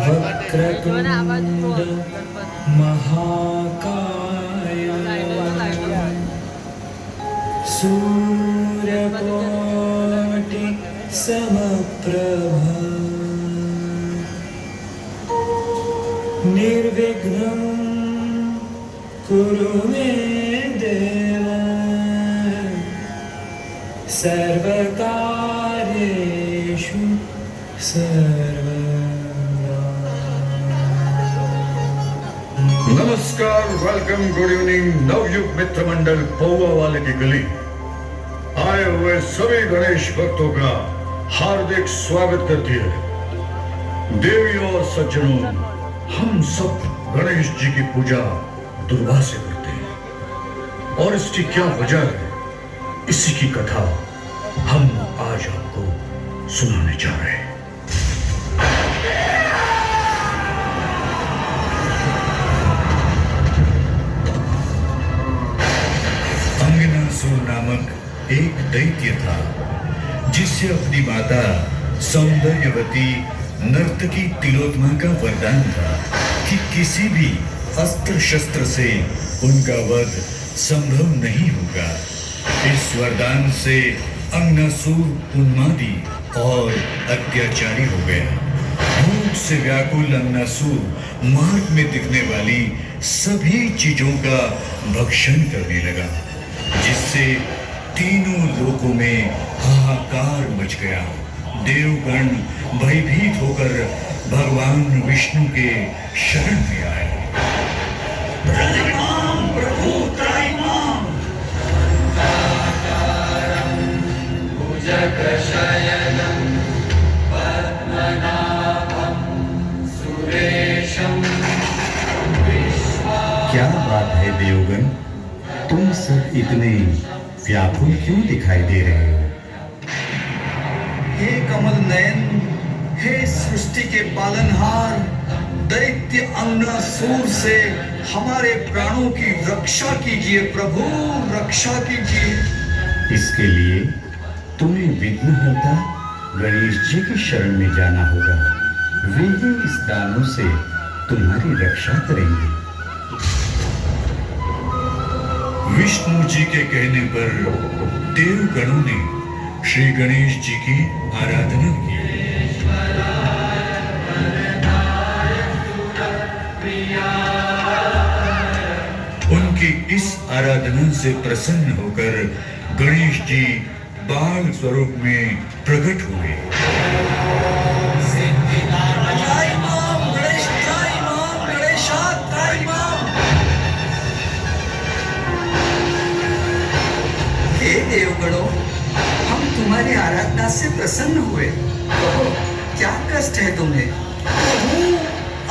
वक्रतुंड महाकाय सूर्यकोटि समप्रभ निर्विघ्नं कुरु मे देव सर्वकार्येषु सर्वदा। नमस्कार, वेलकम, गुड इवनिंग। नवयुग मित्र मंडल पौवा वाले की गली आए हुए सभी गणेश भक्तों का हार्दिक स्वागत करती है। देवियों और सज्जनों, हम सब गणेश जी की पूजा दुर्गा से करते हैं और इसकी क्या वजह है, इसी की कथा हम आज आपको सुनाने जा रहे हैं। अंगनासुर नामक एक दैत्य था जिससे अपनी माता सौंदर्यवती नर्तकी तिलोत्मा का वरदान था कि किसी भी अस्त्र शस्त्र से उनका वध संभव नहीं होगा। इस वरदान से अंगनासुर उन्मादी और अत्याचारी हो गया। भूख से व्याकुल अंगनासुर मार्ग में दिखने वाली सभी चीजों का भक्षण करने लगा, जिससे तीनों लोकों में हाहाकार मच गया। देवगण भयभीत होकर भगवान विष्णु के शरण में आए। त्राहिमाम प्रभु त्राहिमाम, भुजगशयनं पद्मनाभं सुरेशं विश्वाधारं। क्या बात है देवगण, तुम सब इतने व्याकुल क्यों दिखाई दे रहे हो? हे कमल नयन, हे सृष्टि के पालनहार, दैत्य अंगनासुर से हमारे प्राणों की रक्षा कीजिए प्रभु, रक्षा कीजिए। इसके लिए तुम्हें विघ्नहर्ता गणेश जी की शरण में जाना होगा। वे ही इस दानों से तुम्हारी रक्षा करेंगे। विष्णु जी के कहने पर देवगणों ने श्री गणेश जी की आराधना की। उनकी इस आराधना से प्रसन्न होकर गणेश जी बाल स्वरूप में प्रकट हुए। हे देवगणों, हम तुम्हारी आराधना से प्रसन्न हुए। कहो, क्या कष्ट है तुम्हें? प्रभु,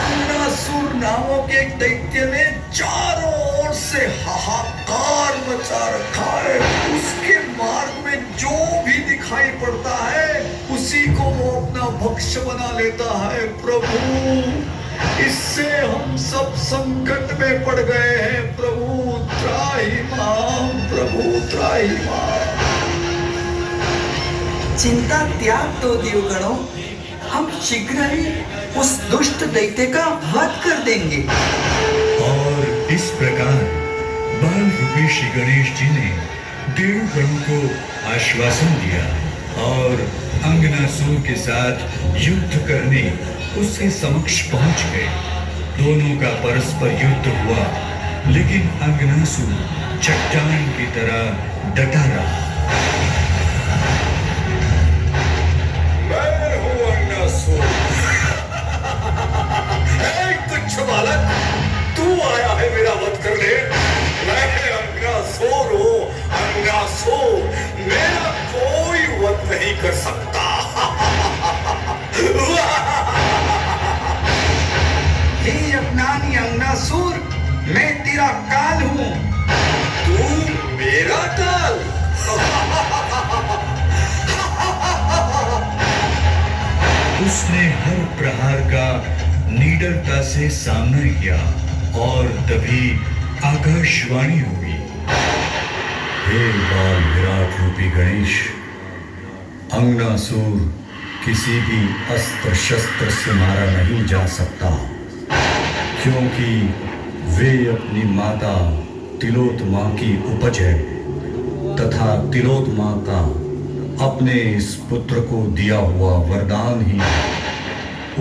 अंगनासुर नामक एक दैत्य ने चारों ओर से हाहाकार मचा रखा है। उसके मार्ग में जो भी दिखाई पड़ता है उसी को वो अपना भक्ष्य बना लेता है। प्रभु, इससे हम सब संकट में पड़ गए हैं। प्रभु त्राहिमाम, प्रभु त्राहिमाम। चिंता त्याग दो देवगणों, हम शीघ्र ही उस दुष्ट दैत्य का वध कर देंगे। और इस प्रकार बाल रूपी श्री गणेश जी ने देवगणों को आश्वासन दिया और अंगनासुर के साथ युद्ध करने उसके समक्ष पहुंच गए। दोनों का परस्पर युद्ध हुआ, लेकिन अंगनासुर चट्टान की तरह डटा रहा। मैं हूं अंगनासुर। तुच्छ बालक, तू आया है मेरा वध करने। मैं अंगनासुर हूं, अंगनासुर। मेरा कोई वध नहीं कर सकता। हे अज्ञानी अंगनासुर, मैं तेरा काल हूँ। तू मेरा काल? उसने हर प्रहार का निडरता से सामना किया और तभी आकाशवाणी हुई। हे बाल विराट रूपी गणेश, अंगनासुर किसी भी अस्त्र शस्त्र से मारा नहीं जा सकता, क्योंकि वे अपनी माता तिलोत्तमा की उपज है तथा तिलोत्तमा का अपने इस पुत्र को दिया हुआ वरदान ही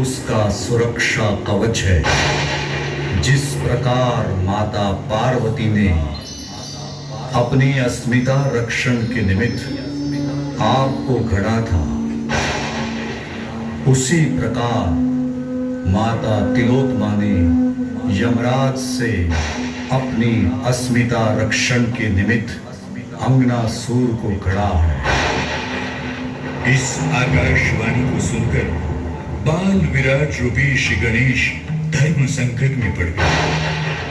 उसका सुरक्षा कवच है। जिस प्रकार माता पार्वती ने अपनी अस्मिता रक्षण के निमित्त आग को गढ़ा था, उसी प्रकार माता तिलोत्तमा ने यमराज से अपनी अस्मिता रक्षण के निमित्त अंगनासुर को गढ़ा है। इस आकाशवाणी को सुनकर बाल विराट रूपी श्री गणेश धर्म संकट में पड़ गए,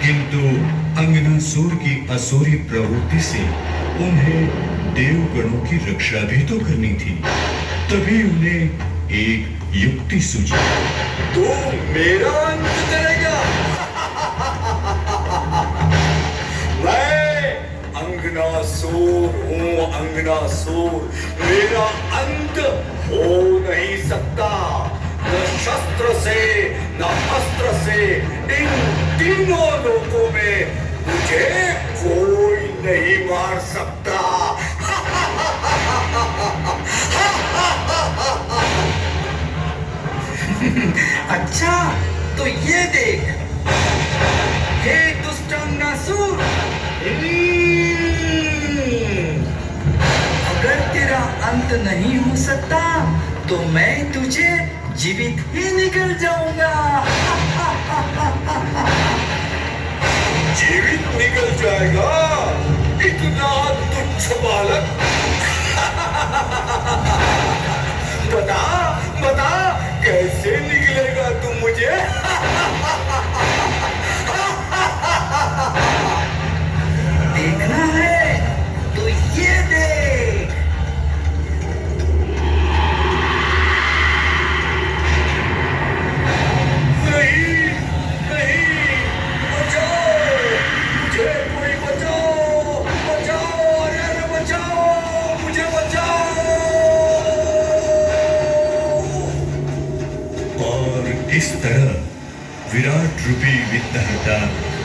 किंतु अंगनासुर की असुरी प्रवृत्ति से उन्हें देवगणों की रक्षा भी तो करनी थी। तभी उन्हें एक युक्ति सूझी। तू मेरा अंत करेगा? मैं अंगनासुर हूँ, अंगनासुर। मेरा अंत हो नहीं सकता, न शस्त्र से न अस्त्र से। इन तीनों लोकों में मुझे कोई नहीं मार सकता। अच्छा, तो ये देख, हे दुष्ट अंगनासुर, अगर तेरा अंत नहीं हो सकता तो मैं तुझे जीवित ही निकल जाऊंगा। जीवित निकल जाएगा? इतना तुच्छ बालक? बता बता, कैसे निकलेगा तू मुझे? देखना है तो ये देख। नहीं नहीं, बचाओ मुझे, कोई बचाओ, बचाओ, अरे बचाओ, मुझे बचाओ। और इस तरह विराट रूपी विघ्नहर्ता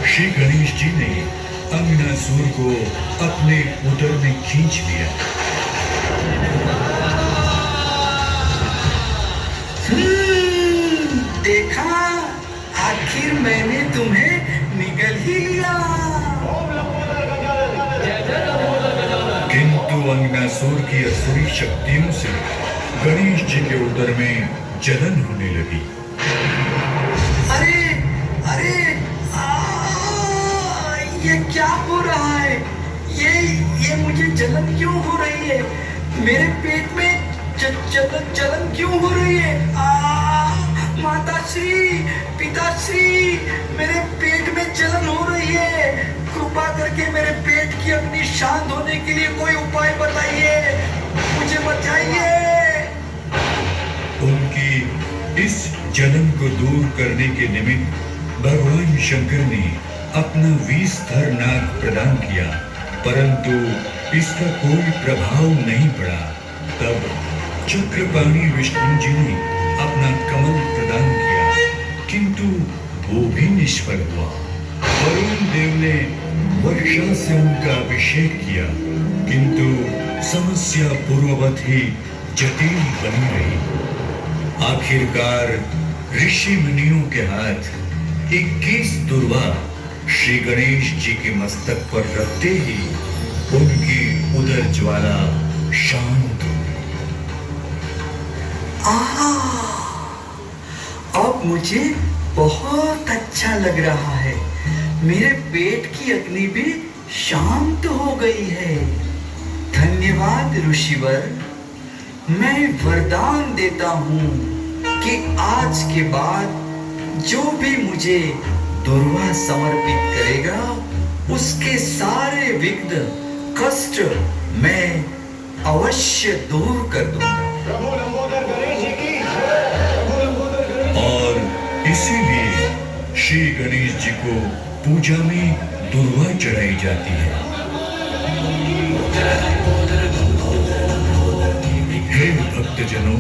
श्री गणेश जी ने अंगनासुर को अपने उदर में खींच लिया। देखा, आखिर मैंने तुम्हें निगल ही लिया। किंतु अंगनासुर की असुरी शक्तियों से गणेश जी के उदर में जलन होने लगी। अरे अरे, ये क्या हो रहा है? ये मुझे जलन क्यों हो रही है? मेरे पेट में जलन क्यों हो रही है? माताश्री, पिताश्री, मेरे पेट में जलन हो रही है। कृपा करके मेरे पेट की अग्नि शांत होने के लिए कोई उपाय बताइए, मुझे बचाइए। उनकी इस जलन को दूर करने के निमित्त भगवान शंकर ने अपना विषधर नाग प्रदान किया, परंतु इसका कोई प्रभाव नहीं पड़ा। तब चक्रपाणी विष्णु जी ने अपना कमल प्रदान किया, किंतु वो भी निष्फल हुआ। वरुण देव ने वर्षा से उनका अभिषेक किया, किंतु समस्या पूर्ववत ही जटिल बनी रही। आखिरकार ऋषि मुनियों के हाथ 21 दुर्वा श्री गणेश जी के मस्तक पर रखते ही उनकी उदर ज्वाला शांत हो गई। अब मुझे बहुत अच्छा लग रहा है। मेरे पेट की अग्नि भी शांत हो गई है। धन्यवाद ऋषिवर। मैं वरदान देता हूँ कि आज के बाद जो भी मुझे दुर्वा समर्पित करेगा, उसके सारे विघ्न कष्ट मैं अवश्य दूर कर दूंगा। और इसीलिए श्री गणेश जी को पूजा में दुर्वा चढ़ाई जाती है। हे भक्तजनों,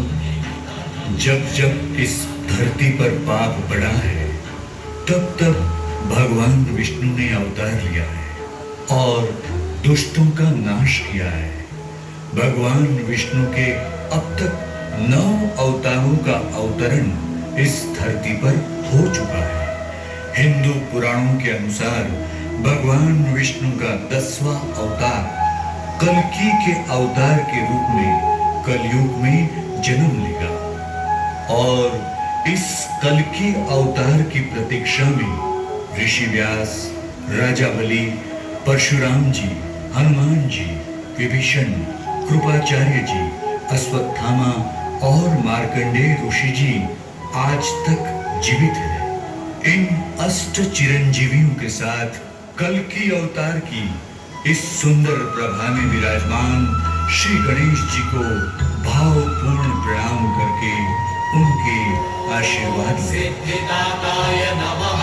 जब जब इस धरती पर पाप बढ़ा है, तब तब भगवान विष्णु ने अवतार लिया है और दुष्टों का नाश किया है। भगवान विष्णु के अब तक 9 अवतारों का अवतरण इस धरती पर हो चुका है। हिंदू पुराणों के अनुसार भगवान विष्णु का 10वां अवतार कल्कि के अवतार के रूप में कलयुग में जन्म लेगा और इस कल्कि अवतार की प्रतीक्षा में ऋषि व्यास, राजा बलि, परशुराम जी, हनुमान जी, विभीषण, कृपाचार्य जी, अश्वत्थामा और मार्कंडेय ऋषि जी आज तक जीवित है। इन अष्ट चिरंजीवियों के साथ कल्कि अवतार की इस सुंदर प्रभा में विराजमान श्री गणेश जी को भावपूर्ण प्रणाम करके उनके आशीर्वाद से सिद्धिदाताय नमः।